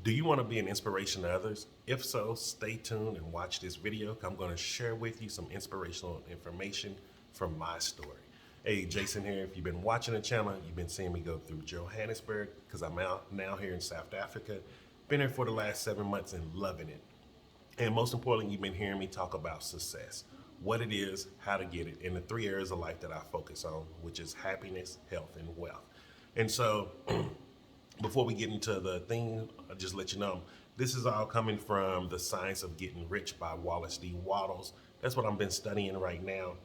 Do you want to be an inspiration to others? If so, stay tuned and watch this video. I'm going to share with you some inspirational information from my story. Hey, Jason here. If you've been watching the channel, you've been seeing me go through Johannesburg because I'm out now here in South Africa. Been here for the last 7 months and loving it. And most importantly, you've been hearing me talk about success, what it is, how to get it, and the three areas of life that I focus on, which is happiness, health, and wealth. And so before we get into the thing, I'll just let you know, this is all coming from The Science of Getting Rich by Wallace D. Wattles. That's what I've been studying right now.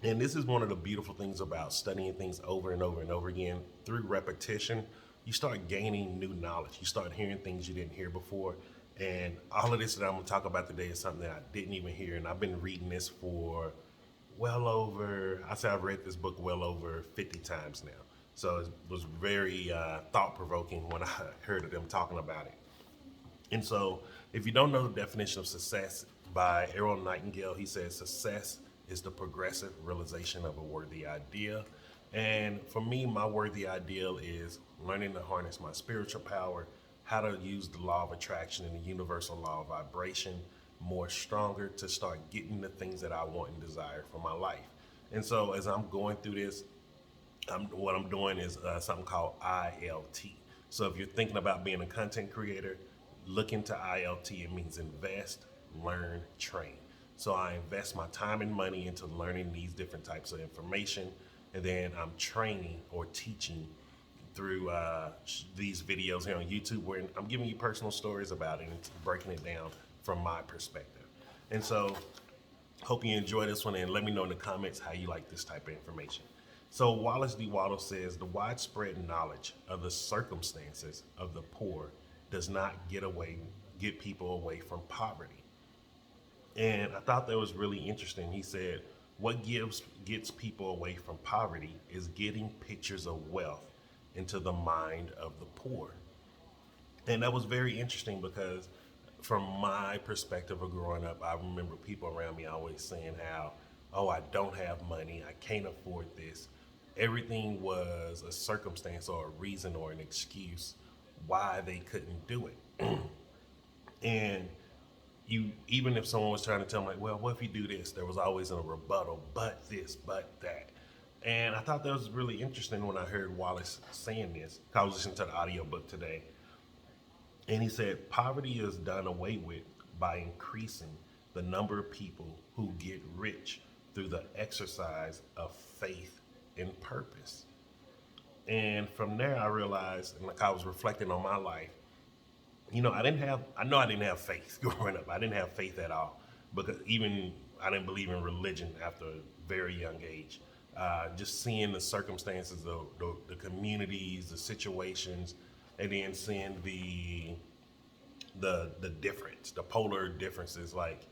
And this is one of the beautiful things about studying things over and over and over again. Through repetition, you start gaining new knowledge. You start hearing things you didn't hear before. And all of this that I'm gonna talk about today is something that I didn't even hear. And I've been reading this for I've read this book well over 50 times now. So it was very thought-provoking when I heard of them talking about it. And so if you don't know the definition of success by Errol Nightingale, he says success is the progressive realization of a worthy idea. And for me, my worthy ideal is learning to harness my spiritual power, how to use the law of attraction and the universal law of vibration more stronger to start getting the things that I want and desire for my life. And so as I'm going through this, what I'm doing is something called ILT. So if you're thinking about being a content creator, look into ILT. It means invest, learn, train. So I invest my time and money into learning these different types of information, and then I'm training or teaching through these videos here on YouTube where I'm giving you personal stories about it and breaking it down from my perspective. And so hope you enjoy this one and let me know in the comments how you like this type of information. So Wallace D. Wattles says the widespread knowledge of the circumstances of the poor does not get people away from poverty. And I thought that was really interesting. He said, what gets people away from poverty is getting pictures of wealth into the mind of the poor. And that was very interesting because from my perspective of growing up, I remember people around me always saying how, oh, I don't have money, I can't afford this. Everything was a circumstance or a reason or an excuse why they couldn't do it. And even if someone was trying to tell me, like, well, what if you do this? There was always a rebuttal, but this, but that. And I thought that was really interesting when I heard Wallace saying this. I was listening to the audiobook today. And he said, poverty is done away with by increasing the number of people who get rich through the exercise of faith and purpose. And from there, I realized, and like I was reflecting on my life, I know I didn't have faith growing up. I didn't have faith at all because even I didn't believe in religion after a very young age. Just seeing the circumstances, the communities, the situations, and then seeing the difference, the polar differences, like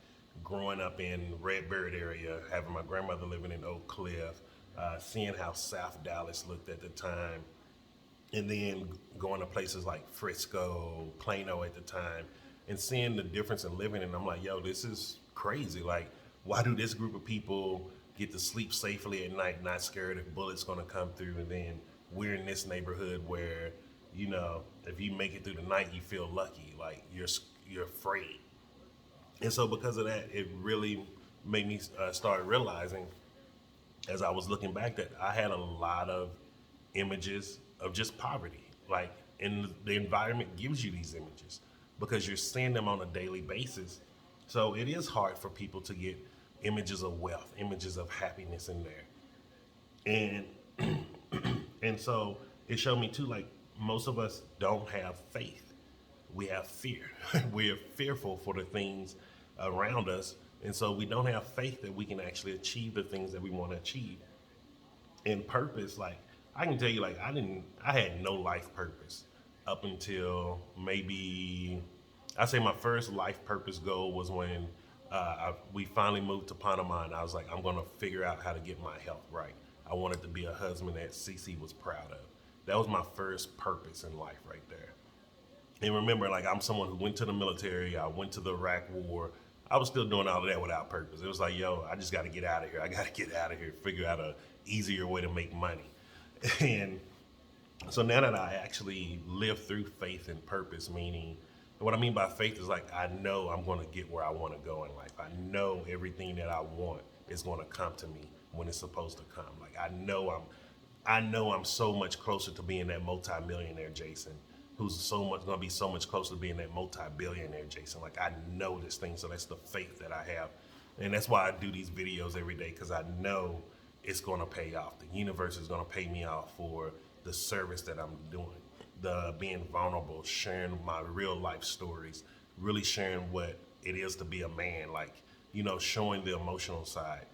growing up in Redbird area, having my grandmother living in Oak Cliff, seeing how South Dallas looked at the time, and then going to places like Frisco, Plano at the time, and seeing the difference in living. And I'm like, yo, this is crazy. Like, why do this group of people get to sleep safely at night, not scared if bullets gonna come through? And then we're in this neighborhood where, if you make it through the night, you feel lucky, like you're afraid. And so because of that, it really made me start realizing as I was looking back that I had a lot of images of just poverty. Like, and the environment gives you these images because you're seeing them on a daily basis. So it is hard for people to get images of wealth, images of happiness in there. And so it showed me too, like, most of us don't have faith. We have fear. We are fearful for the things around us. And so we don't have faith that we can actually achieve the things that we want to achieve. And purpose, like, I can tell you, like, I had no life purpose up until maybe, I say my first life purpose goal was when we finally moved to Panama, and I was like, I'm gonna figure out how to get my health right. I wanted to be a husband that Cece was proud of. That was my first purpose in life right there. And remember, like, I'm someone who went to the military, I went to the Iraq War. I was still doing all of that without purpose. It was like, yo, I just gotta get out of here. I gotta get out of here, figure out a easier way to make money. And So now that I actually live through faith and purpose, meaning what I mean by faith is like I know I'm going to get where I want to go in life. I know everything that I want is going to come to me when it's supposed to come. Like I know I'm so much closer to being that multimillionaire Jason, who's so much going to be so much closer to being that multi-billionaire Jason. Like I know this thing, so that's the faith that I have, and that's why I do these videos every day because I know it's going to pay off. The universe is going to pay me off for the service that I'm doing, the being vulnerable, sharing my real life stories, really sharing what it is to be a man, like showing the emotional side.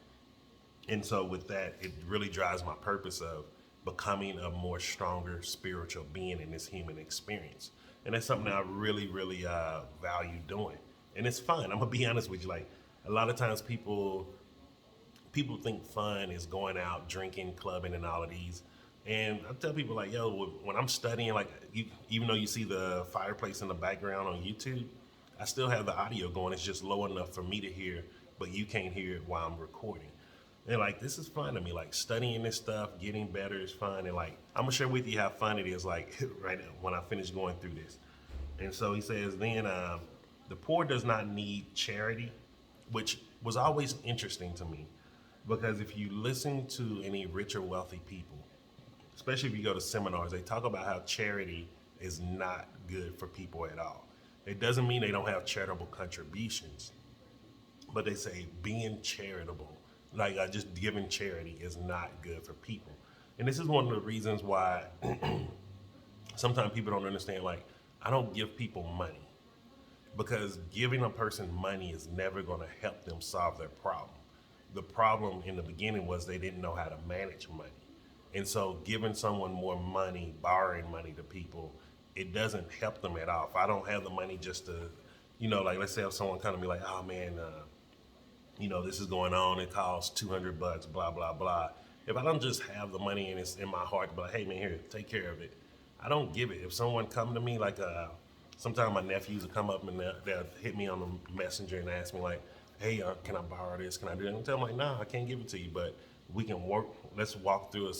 And so with that, it really drives my purpose of becoming a more stronger spiritual being in this human experience. And that's something that I really, really value doing. And it's fun. I'm gonna be honest with you. Like a lot of times people think fun is going out drinking, clubbing, and all of these. And I tell people like, yo, when I'm studying, like, even though you see the fireplace in the background on YouTube, I still have the audio going. It's just low enough for me to hear, but you can't hear it while I'm recording. And like, this is fun to me. Like studying this stuff, getting better is fun. And like, I'm gonna share with you how fun it is. Like right now, when I finish going through this. And so he says, then the poor does not need charity, which was always interesting to me. Because if you listen to any rich or wealthy people, especially if you go to seminars, they talk about how charity is not good for people at all. It doesn't mean they don't have charitable contributions, but they say being charitable, like just giving charity, is not good for people. And this is one of the reasons why sometimes people don't understand. Like, I don't give people money because giving a person money is never going to help them solve their problem. The problem in the beginning was they didn't know how to manage money. And so giving someone more money, borrowing money to people, it doesn't help them at all. If I don't have the money just to, like let's say if someone come to me like, oh man, this is going on, it costs $200, blah, blah, blah. If I don't just have the money and it's in my heart to be like, hey man, here, take care of it, I don't give it. If someone come to me, like sometimes my nephews will come up and they'll hit me on the messenger and ask me like, hey, can I borrow this? Can I do that? And tell them like, nah, I can't give it to you, but we can work, let's walk through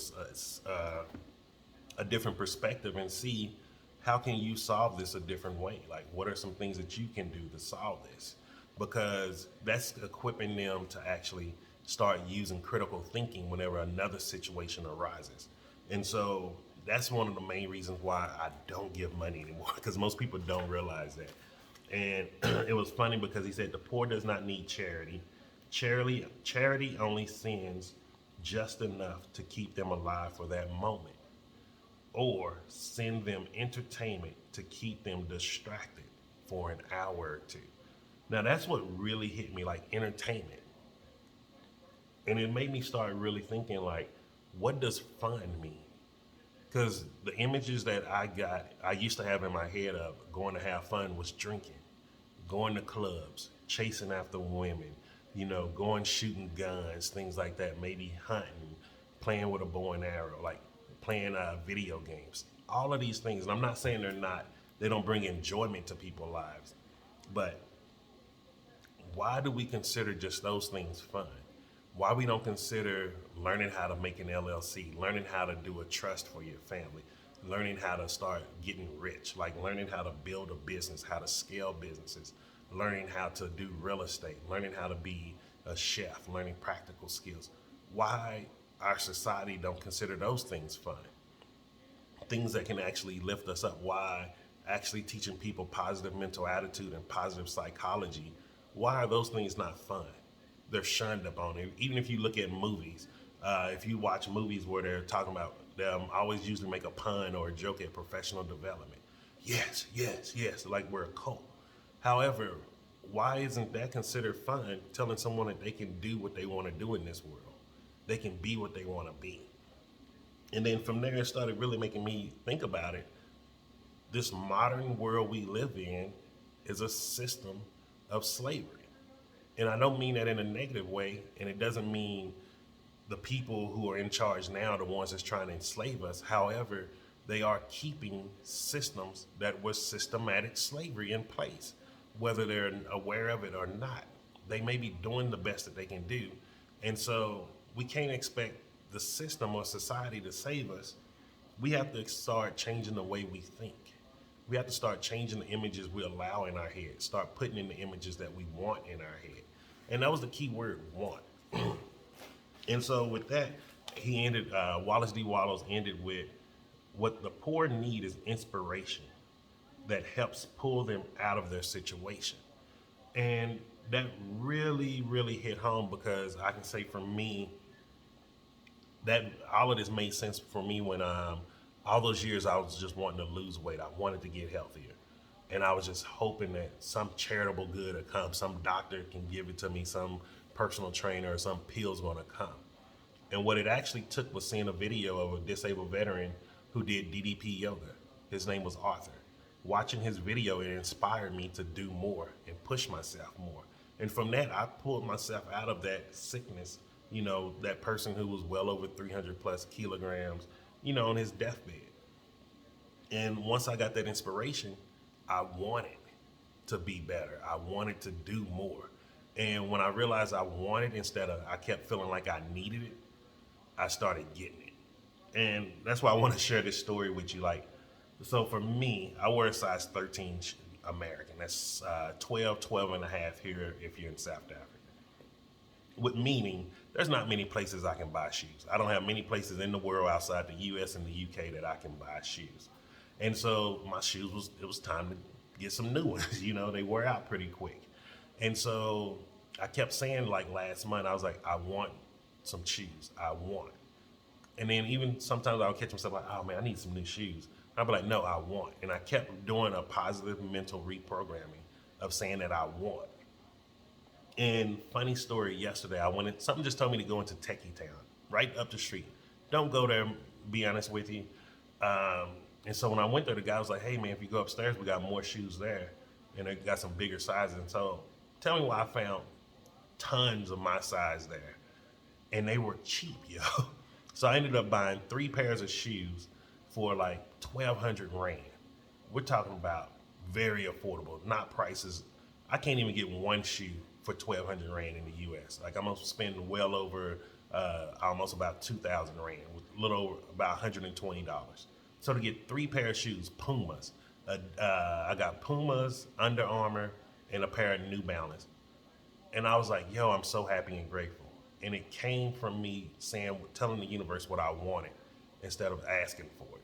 a different perspective and see how can you solve this a different way. Like what are some things that you can do to solve this, because that's equipping them to actually start using critical thinking whenever another situation arises. And so that's one of the main reasons why I don't give money anymore, because most people don't realize that. And it was funny because he said the poor does not need charity. Charity only sends just enough to keep them alive for that moment, or send them entertainment to keep them distracted for an hour or two. Now that's what really hit me, like entertainment. And it made me start really thinking like, what does fun mean? Because the images that I used to have in my head of going to have fun was drinking, going to clubs, chasing after women, going shooting guns, things like that, maybe hunting, playing with a bow and arrow, like playing video games. All of these things, and I'm not saying they don't bring enjoyment to people's lives, but why do we consider just those things fun? Why we don't consider learning how to make an LLC, learning how to do a trust for your family, learning how to start getting rich, like learning how to build a business, how to scale businesses, learning how to do real estate, learning how to be a chef, learning practical skills. Why our society don't consider those things fun? Things that can actually lift us up. Why actually teaching people positive mental attitude and positive psychology, why are those things not fun? They're shunned upon it. Even if you look at movies, if you watch movies where they're talking about, they always usually make a pun or a joke at professional development. Yes, yes, yes, like we're a cult. However, why isn't that considered fun, telling someone that they can do what they want to do in this world? They can be what they want to be. And then from there, it started really making me think about it. This modern world we live in is a system of slavery. And I don't mean that in a negative way, and it doesn't mean the people who are in charge now are the ones that's trying to enslave us. However, they are keeping systems that was systematic slavery in place, whether they're aware of it or not. They may be doing the best that they can do. And so we can't expect the system or society to save us we have to start changing the way we think. We have to start changing the images we allow in our head, start putting in the images that we want in our head. And that was the key word, want. And so with that, he ended, Wallace D. Wallace ended with, what the poor need is inspiration that helps pull them out of their situation. And that really, really hit home, because I can say for me, that all of this made sense for me when all those years I was just wanting to lose weight. I wanted to get healthier. And I was just hoping that some charitable good would come, some doctor can give it to me, some personal trainer or some pill's gonna come. And what it actually took was seeing a video of a disabled veteran who did DDP yoga. His name was Arthur. Watching his video, it inspired me to do more and push myself more. And from that, I pulled myself out of that sickness, that person who was well over 300 plus kilograms, on his deathbed. And once I got that inspiration, I wanted to be better. I wanted to do more. And when I realized I wanted, instead of I kept feeling like I needed it, I started getting it. And that's why I want to share this story with you. So for me, I wear a size 13 American. That's 12 and a half here if you're in South Africa. With meaning, there's not many places I can buy shoes. I don't have many places in the world outside the US and the UK that I can buy shoes. And so my shoes it was time to get some new ones. They wear out pretty quick. And so I kept saying, last month, I was like, I want some shoes. I want. And then even sometimes I would catch myself like, oh man, I need some new shoes. I'd be like, no, I want. And I kept doing a positive mental reprogramming of saying that I want. And funny story, yesterday something just told me to go into Techie Town, right up the street. Don't go there, be honest with you. And so when I went there, the guy was like, hey man, if you go upstairs, we got more shoes there. And they got some bigger sizes. And so tell me why I found tons of my size there. And they were cheap, yo. So I ended up buying 3 pairs of shoes for 1,200 rand. We're talking about very affordable, not prices. I can't even get one shoe for 1,200 rand in the US. I'm gonna spend well over almost about 2,000 rand, with a little over about $120. So to get 3 pair of shoes, Pumas, I got Pumas, Under Armour, and a pair of New Balance. And I was like, yo, I'm so happy and grateful. And it came from me telling the universe what I wanted instead of asking for it.